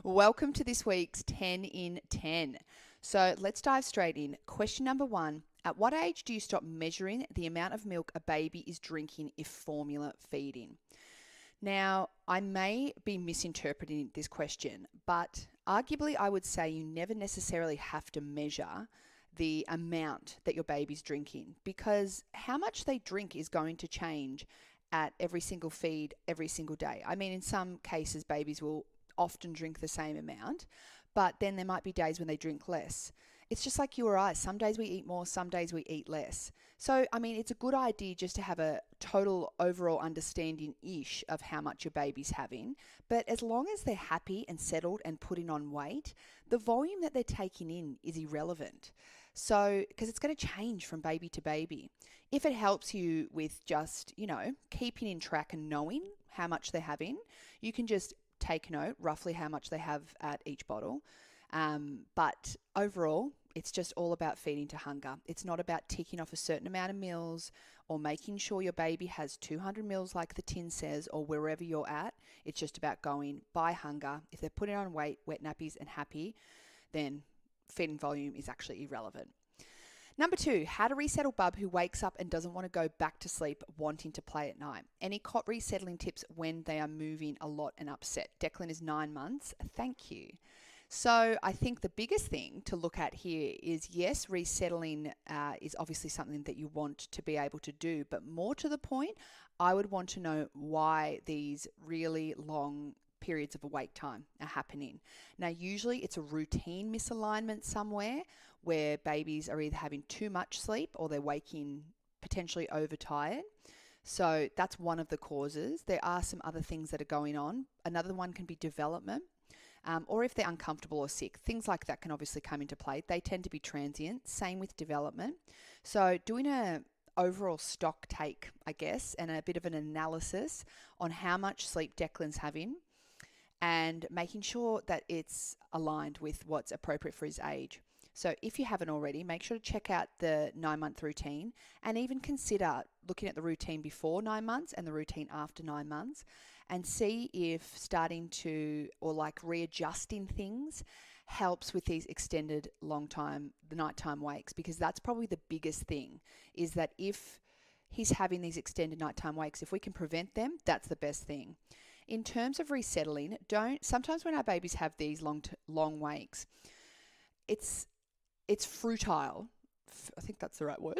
Welcome to this week's 10 in 10. So let's dive straight in. Question number 1. At what age do you stop measuring the amount of milk a baby is drinking if formula feeding? Now, I may be misinterpreting this question, but arguably I would say you never necessarily have to measure the amount that your baby's drinking, because how much they drink is going to change at every single feed every single day. I mean, in some cases, babies will often drink the same amount, but then there might be days when they drink less. It's just like you or I. Some days we eat more, some days we eat less. So, I mean, it's a good idea just to have a total overall understanding-ish of how much your baby's having. But as long as they're happy and settled and putting on weight, the volume that they're taking in is irrelevant. So, because it's going to change from baby to baby. If it helps you with just, keeping in track and knowing how much they're having, you can just take note roughly how much they have at each bottle. But overall, it's just all about feeding to hunger. It's not about ticking off a certain amount of meals or making sure your baby has 200 mils like the tin says or wherever you're at. It's just about going by hunger. If they're putting on weight, wet nappies and happy, then feeding volume is actually irrelevant. Number 2, how to resettle bub who wakes up and doesn't want to go back to sleep wanting to play at night. Any cot resettling tips when they are moving a lot and upset? Declan is 9 months. Thank you. So I think the biggest thing to look at here is, yes, resettling is obviously something that you want to be able to do, but more to the point, I would want to know why these really long periods of awake time are happening. Now, usually it's a routine misalignment somewhere where babies are either having too much sleep or they're waking potentially overtired. So that's one of the causes. There are some other things that are going on. Another one can be development. Or if they're uncomfortable or sick, things like that can obviously come into play. They tend to be transient. Same with development. So doing a overall stock take, I guess, and a bit of an analysis on how much sleep Declan's having and making sure that it's aligned with what's appropriate for his age. So if you haven't already, make sure to check out the 9-month routine and even consider looking at the routine before 9 months and the routine after 9 months and see if starting to or like readjusting things helps with these extended the nighttime wakes, because that's probably the biggest thing, is that if he's having these extended nighttime wakes, if we can prevent them, that's the best thing. In terms of resettling, sometimes when our babies have these long wakes, it's futile, I think that's the right word,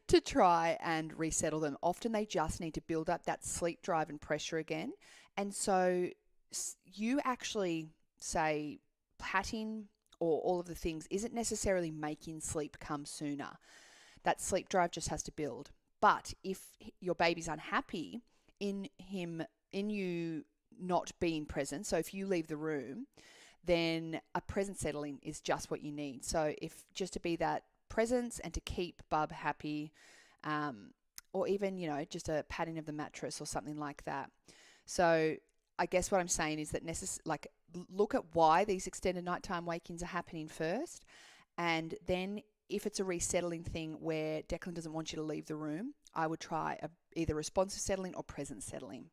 to try and resettle them. Often they just need to build up that sleep drive and pressure again. And so you actually say patting or all of the things isn't necessarily making sleep come sooner. That sleep drive just has to build. But if your baby's unhappy in you not being present, so if you leave the room, then a present settling is just what you need. So if just to be that presence and to keep bub happy, or even, just a patting of the mattress or something like that. So I guess what I'm saying is that look at why these extended nighttime wakings are happening first, and then if it's a resettling thing where Declan doesn't want you to leave the room, I would try either responsive settling or present settling.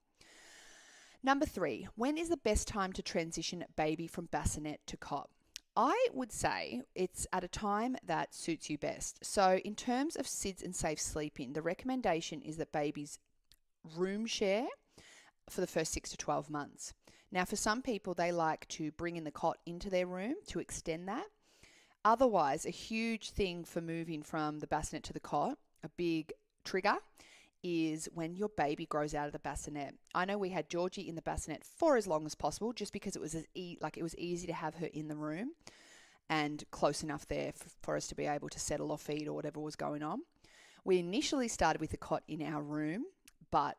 Number 3, when is the best time to transition baby from bassinet to cot? I would say it's at a time that suits you best. So in terms of SIDS and safe sleeping, the recommendation is that babies room share for the first 6 to 12 months. Now, for some people, they like to bring in the cot into their room to extend that. Otherwise, a huge thing for moving from the bassinet to the cot, a big trigger, is when your baby grows out of the bassinet. I know we had Georgie in the bassinet for as long as possible, just because it was it was easy to have her in the room and close enough there for us to be able to settle or feed or whatever was going on. We initially started with the cot in our room, but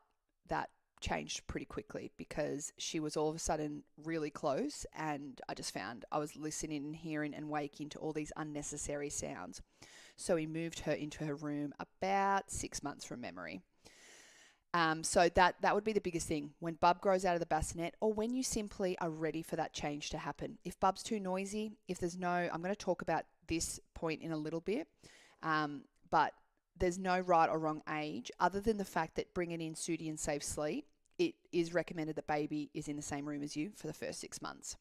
that changed pretty quickly because she was all of a sudden really close, and I just found I was listening and hearing and waking to all these unnecessary sounds. So we moved her into her room about 6 months from memory. So that would be the biggest thing when bub grows out of the bassinet, or when you simply are ready for that change to happen. If bub's too noisy, I'm going to talk about this point in a little bit, but there's no right or wrong age other than the fact that bringing in sooty and safe sleep, it is recommended that baby is in the same room as you for the first 6 months.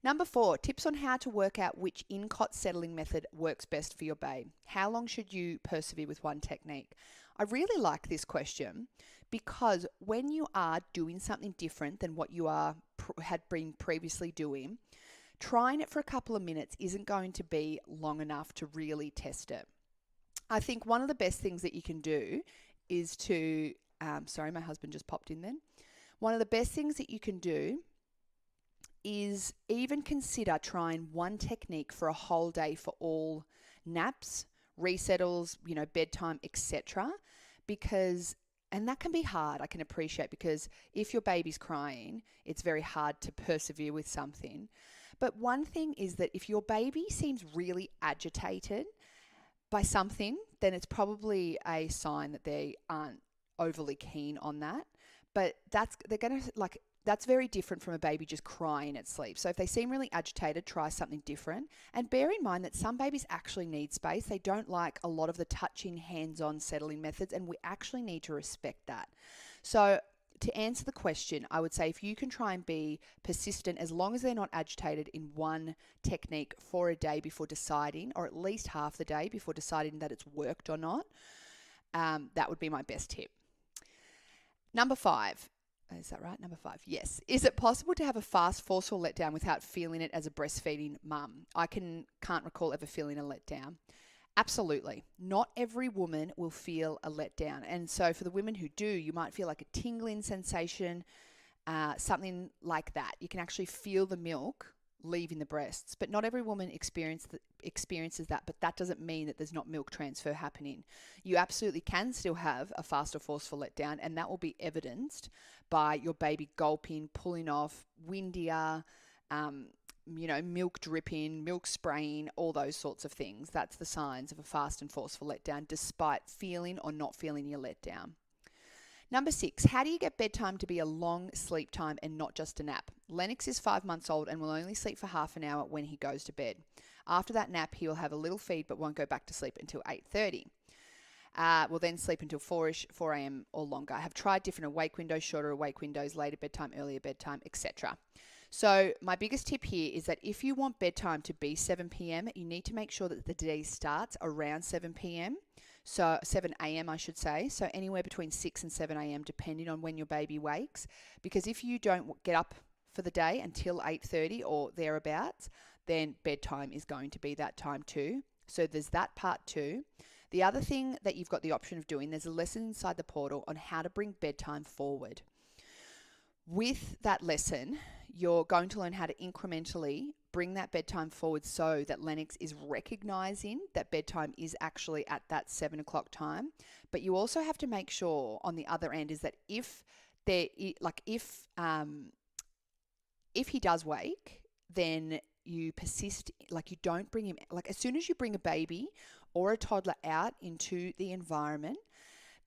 Number 4, tips on how to work out which in-cot settling method works best for your babe. How long should you persevere with one technique? I really like this question because when you are doing something different than what you had been previously doing, trying it for a couple of minutes isn't going to be long enough to really test it. I think one of the best things that you can do is to, sorry, my husband just popped in then. One of the best things that you can do is even consider trying one technique for a whole day for all naps, resettles, bedtime, etc. And that can be hard, I can appreciate, because if your baby's crying, it's very hard to persevere with something. But one thing is that if your baby seems really agitated by something, then it's probably a sign that they aren't overly keen on that. But that's very different from a baby just crying at sleep. So if they seem really agitated, try something different. And bear in mind that some babies actually need space. They don't like a lot of the touching, hands-on settling methods, and we actually need to respect that. So to answer the question, I would say if you can try and be persistent, as long as they're not agitated in one technique for a day before deciding, or at least half the day before deciding that it's worked or not, that would be my best tip. Number 5. Is that right? Number 5. Yes. Is it possible to have a fast, forceful letdown without feeling it as a breastfeeding mum? I can't recall ever feeling a letdown. Absolutely. Not every woman will feel a letdown. And so for the women who do, you might feel like a tingling sensation, something like that. You can actually feel the milk leaving the breasts, but not every woman experiences that, but that doesn't mean that there's not milk transfer happening. You absolutely can still have a fast or forceful letdown, and that will be evidenced by your baby gulping, pulling off, windier, milk dripping, milk spraying, all those sorts of things. That's the signs of a fast and forceful letdown, despite feeling or not feeling your letdown. Number 6, how do you get bedtime to be a long sleep time and not just a nap? Lennox is 5 months old and will only sleep for half an hour when he goes to bed. After that nap, he will have a little feed but won't go back to sleep until 8:30. Will then sleep until 4 a.m. or longer. I have tried different awake windows, shorter awake windows, later bedtime, earlier bedtime, etc. So my biggest tip here is that if you want bedtime to be 7 p.m., you need to make sure that the day starts around 7 p.m., so 7 a.m. I should say, so anywhere between 6 and 7 a.m. depending on when your baby wakes, because if you don't get up for the day until 8:30 or thereabouts, then bedtime is going to be that time too. So there's that part too. The other thing that you've got the option of doing, there's a lesson inside the portal on how to bring bedtime forward. With that lesson, you're going to learn how to incrementally bring that bedtime forward so that Lennox is recognizing that bedtime is actually at that 7 o'clock time. But you also have to make sure on the other end is that if he does wake, then you persist, you don't bring him, as soon as you bring a baby or a toddler out into the environment,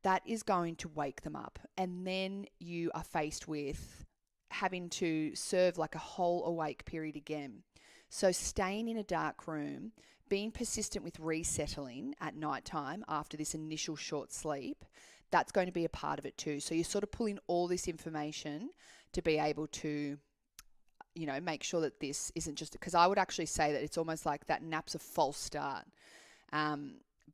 that is going to wake them up. And then you are faced with having to serve a whole awake period again. So staying in a dark room, being persistent with resettling at nighttime after this initial short sleep, that's going to be a part of it too. So you're sort of pulling all this information to be able to, make sure that this isn't just, because I would actually say that it's almost like that nap's a false start.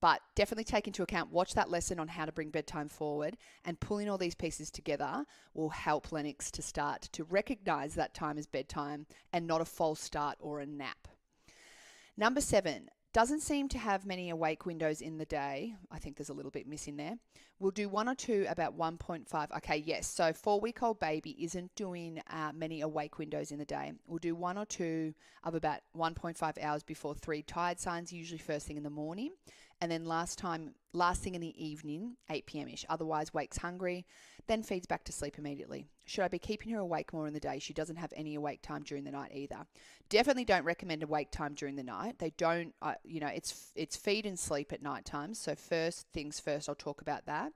But definitely take into account, watch that lesson on how to bring bedtime forward, and pulling all these pieces together will help Lennox to start to recognize that time as bedtime and not a false start or a nap. Number 7, doesn't seem to have many awake windows in the day. I think there's a little bit missing there. We'll do 1 or 2 about 1.5. Okay, yes. So 4-week-old baby isn't doing many awake windows in the day. We'll do 1 or 2 of about 1.5 hours before 3 tired signs, usually first thing in the morning. And then last thing in the evening, 8 p.m.-ish. Otherwise, wakes hungry, then feeds back to sleep immediately. Should I be keeping her awake more in the day? She doesn't have any awake time during the night either. Definitely don't recommend awake time during the night. They don't, it's feed and sleep at night time. So first things first, I'll talk about that.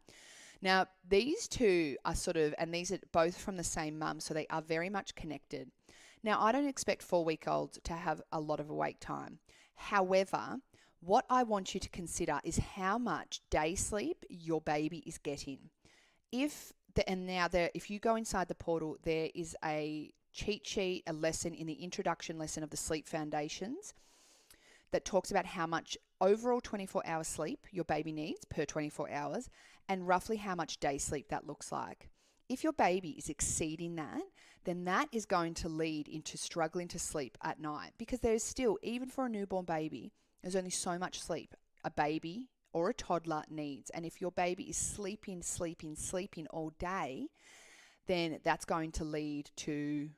Now, these two are and these are both from the same mum, so they are very much connected. Now, I don't expect 4-week-olds to have a lot of awake time. However, what I want you to consider is how much day sleep your baby is getting. If you go inside the portal, there is a cheat sheet, a lesson in the introduction lesson of the Sleep Foundations that talks about how much overall 24-hour sleep your baby needs per 24 hours and roughly how much day sleep that looks like. If your baby is exceeding that, then that is going to lead into struggling to sleep at night, because there is still, even for a newborn baby, there's only so much sleep a baby or a toddler needs. And if your baby is sleeping all day, then that's going to lead to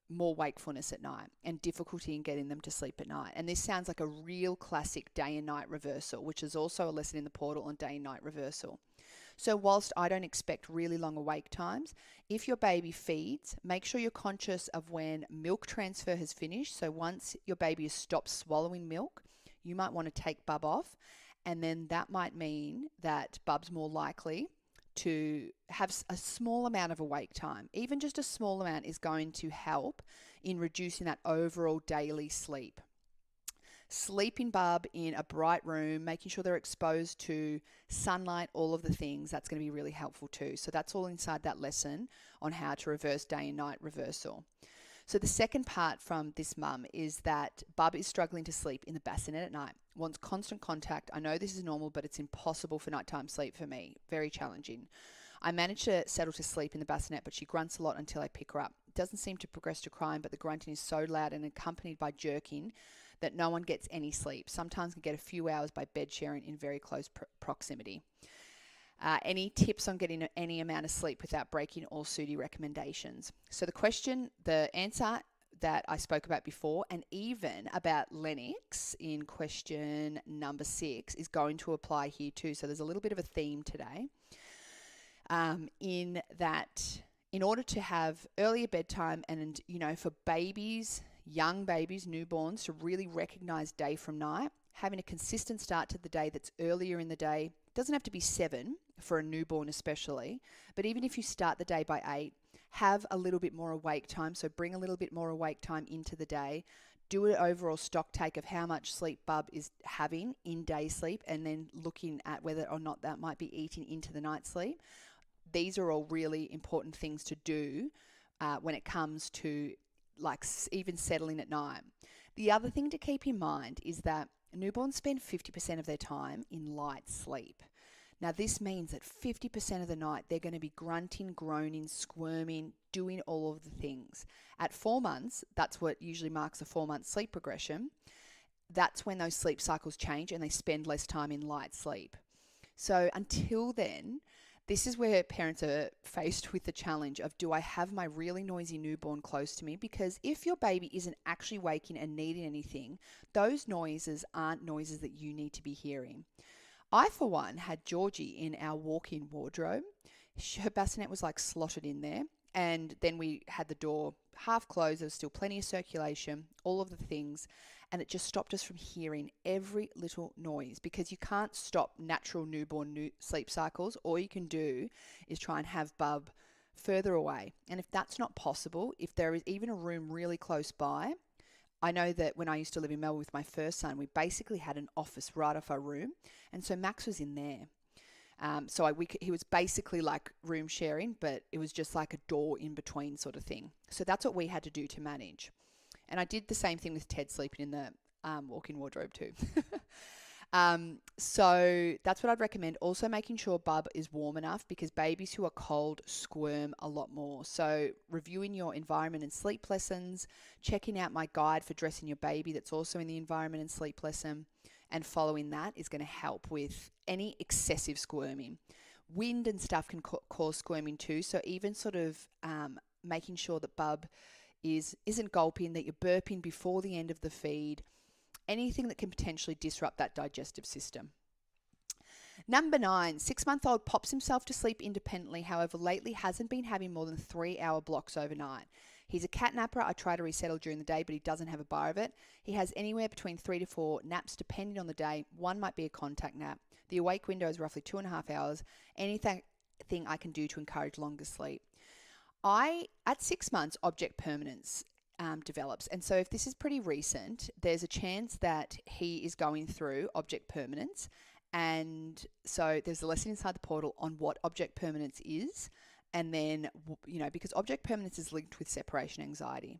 more wakefulness at night and difficulty in getting them to sleep at night. And this sounds like a real classic day and night reversal, which is also a lesson in the portal on day and night reversal. So whilst I don't expect really long awake times, if your baby feeds, make sure you're conscious of when milk transfer has finished. So once your baby has stopped swallowing milk, you might want to take bub off, and then that might mean that bub's more likely to have a small amount of awake time. Even just a small amount is going to help in reducing that overall daily sleep. Sleeping bub in a bright room, making sure they're exposed to sunlight, all of the things, that's going to be really helpful too. So that's all inside that lesson on how to reverse day and night reversal. So the second part from this mum is that bub is struggling to sleep in the bassinet at night, wants constant contact. I know this is normal, but it's impossible for nighttime sleep for me. Very challenging. I manage to settle to sleep in the bassinet, but she grunts a lot until I pick her up. Doesn't seem to progress to crying, but the grunting is so loud and accompanied by jerking that no one gets any sleep. Sometimes can get a few hours by bed sharing in very close proximity. Any tips on getting any amount of sleep without breaking all Sudi recommendations? So the answer that I spoke about before, and even about Lennox in question number 6, is going to apply here too. So there's a little bit of a theme today, in that in order to have earlier bedtime and, for babies, young babies, newborns, to really recognize day from night, having a consistent start to the day that's earlier in the day. Doesn't have to be 7 for a newborn especially, but even if you start the day by 8, have a little bit more awake time. So bring a little bit more awake time into the day. Do an overall stock take of how much sleep bub is having in day sleep, and then looking at whether or not that might be eating into the night sleep. These are all really important things to do when it comes to even settling at night. The other thing to keep in mind is that newborns spend 50% of their time in light sleep. Now, this means that 50% of the night they're going to be grunting, groaning, squirming, doing all of the things. At 4 months, that's what usually marks a 4-month sleep progression. That's when those sleep cycles change and they spend less time in light sleep. So until then, this is where parents are faced with the challenge of, do I have my really noisy newborn close to me? Because if your baby isn't actually waking and needing anything, those noises aren't noises that you need to be hearing. I, for one, had Georgie in our walk-in wardrobe. Her bassinet was slotted in there. And then we had the door half closed. There was still plenty of circulation, all of the things. And it just stopped us from hearing every little noise, because you can't stop natural newborn sleep cycles. All you can do is try and have bub further away. And if that's not possible, if there is even a room really close by, I know that when I used to live in Melbourne with my first son, we basically had an office right off our room. And so Max was in there. He was basically like room sharing, but it was just like a door in between sort of thing. So that's what we had to do to manage. And I did the same thing with Ted sleeping in the walk-in wardrobe too. So that's what I'd recommend. Also making sure bub is warm enough, because babies who are cold squirm a lot more. So reviewing your environment and sleep lessons, checking out my guide for dressing your baby that's also in the environment and sleep lesson, and following that is going to help with any excessive squirming. Wind and stuff can cause squirming too. So even sort of making sure that bub isn't gulping, that you're burping before the end of the feed, anything that can potentially disrupt that digestive system. Number 9, 6-month-old pops himself to sleep independently. However, lately hasn't been having more than 3-hour blocks overnight. He's a catnapper. I try to resettle during the day, but he doesn't have a bar of it. He has anywhere between 3 to 4 naps depending on the day. One might be a contact nap. The awake window is roughly 2.5 hours. Anything I can do to encourage longer sleep. At 6 months, object permanence develops. And so if this is pretty recent, there's a chance that he is going through object permanence. And so there's a lesson inside the portal on what object permanence is And then, because object permanence is linked with separation anxiety,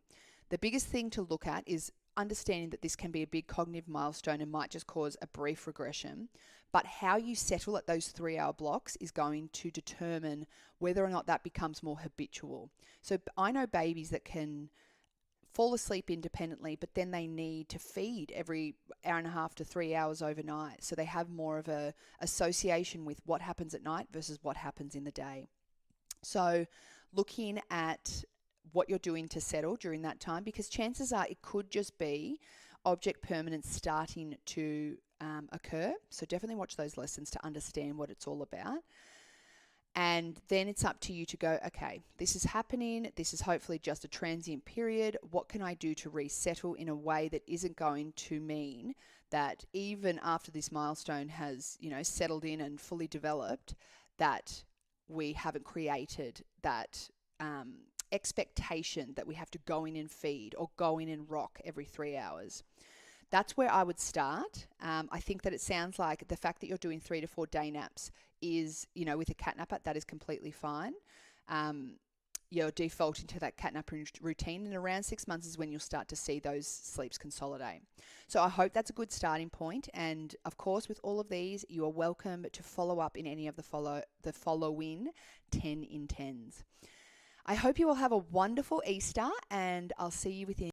the biggest thing to look at is understanding that this can be a big cognitive milestone and might just cause a brief regression. But how you settle at those 3-hour blocks is going to determine whether or not that becomes more habitual. So I know babies that can fall asleep independently, but then they need to feed every hour and a half to 3 hours overnight. So they have more of a association with what happens at night versus what happens in the day. So looking at what you're doing to settle during that time, because chances are it could just be object permanence starting to occur. So definitely watch those lessons to understand what it's all about. And then it's up to you to go, okay, this is happening. This is hopefully just a transient period. What can I do to resettle in a way that isn't going to mean that even after this milestone has, settled in and fully developed, that we haven't created that expectation that we have to go in and feed or go in and rock every 3 hours. That's where I would start. I think that it sounds like the fact that you're doing 3 to 4 day naps is, with a catnapper, that is completely fine. You're defaulting to that catnapper routine, and around 6 months is when you'll start to see those sleeps consolidate. So I hope that's a good starting point. And of course, with all of these, you are welcome to follow up in any of the following 10 in 10s. I hope you all have a wonderful Easter, and I'll see you within